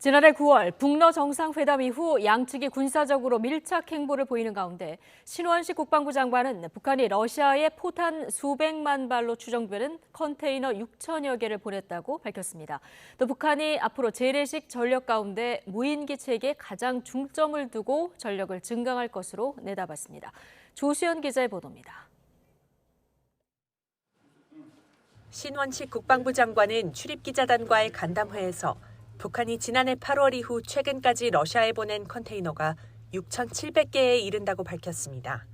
지난해 9월 북러 정상회담 이후 양측이 군사적으로 밀착 행보를 보이는 가운데 신원식 국방부 장관은 북한이 러시아에 포탄 수백만 발로 추정되는 컨테이너 6천여 개를 보냈다고 밝혔습니다. 또 북한이 앞으로 재래식 전력 가운데 무인기 체계에 가장 중점을 두고 전력을 증강할 것으로 내다봤습니다. 조수연 기자의 보도입니다. 신원식 국방부 장관은 출입기자단과의 간담회에서 북한이 지난해 8월 이후 최근까지 러시아에 보낸 컨테이너가 6,700개에 이른다고 밝혔습니다.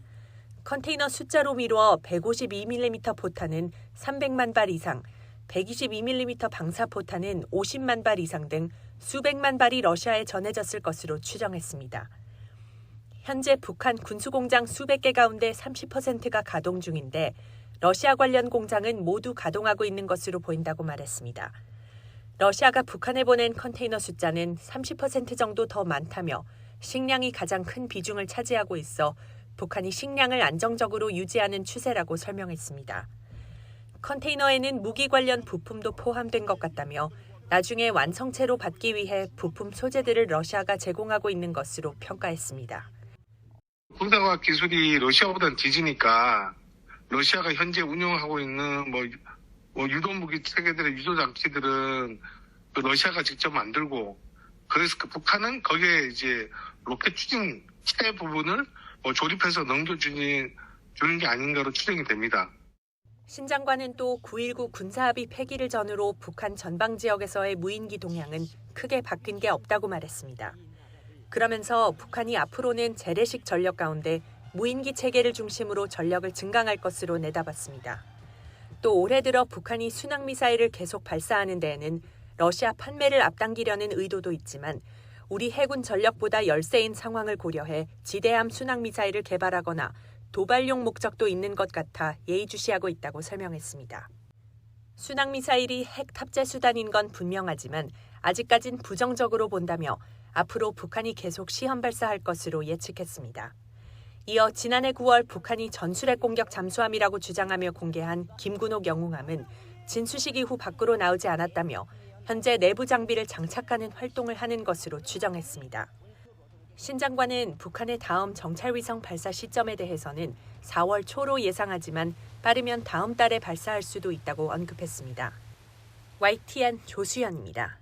컨테이너 숫자로 미루어 152mm 포탄은 300만 발 이상, 122mm 방사포탄은 50만 발 이상 등 수백만 발이 러시아에 전해졌을 것으로 추정했습니다. 현재 북한 군수공장 수백 개 가운데 30%가 가동 중인데 러시아 관련 공장은 모두 가동하고 있는 것으로 보인다고 말했습니다. 러시아가 북한에 보낸 컨테이너 숫자는 30% 정도 더 많다며 식량이 가장 큰 비중을 차지하고 있어 북한이 식량을 안정적으로 유지하는 추세라고 설명했습니다. 컨테이너에는 무기 관련 부품도 포함된 것 같다며 나중에 완성체로 받기 위해 부품 소재들을 러시아가 제공하고 있는 것으로 평가했습니다. 군사과학 기술이 러시아보다는 뒤지니까 러시아가 현재 운영하고 있는 유도무기 체계들의 유도 장치들은 러시아가 직접 만들고, 그래서 북한은 거기에 이제 로켓 추진체 부분을 조립해서 넘겨주는 게 아닌가로 추정이 됩니다. 신 장관은 또 9.19 군사합의 폐기를 전후로 북한 전방 지역에서의 무인기 동향은 크게 바뀐 게 없다고 말했습니다. 그러면서 북한이 앞으로는 재래식 전력 가운데 무인기 체계를 중심으로 전력을 증강할 것으로 내다봤습니다. 또 올해 들어 북한이 순항미사일을 계속 발사하는 데에는 러시아 판매를 앞당기려는 의도도 있지만 우리 해군 전력보다 열세인 상황을 고려해 지대함 순항미사일을 개발하거나 도발용 목적도 있는 것 같아 예의주시하고 있다고 설명했습니다. 순항미사일이 핵 탑재 수단인 건 분명하지만 아직까진 부정적으로 본다며 앞으로 북한이 계속 시험 발사할 것으로 예측했습니다. 이어 지난해 9월 북한이 전술핵 공격 잠수함이라고 주장하며 공개한 김군옥 영웅함은 진수식 이후 밖으로 나오지 않았다며 현재 내부 장비를 장착하는 활동을 하는 것으로 추정했습니다. 신 장관은 북한의 다음 정찰위성 발사 시점에 대해서는 4월 초로 예상하지만 빠르면 다음 달에 발사할 수도 있다고 언급했습니다. YTN 조수연입니다.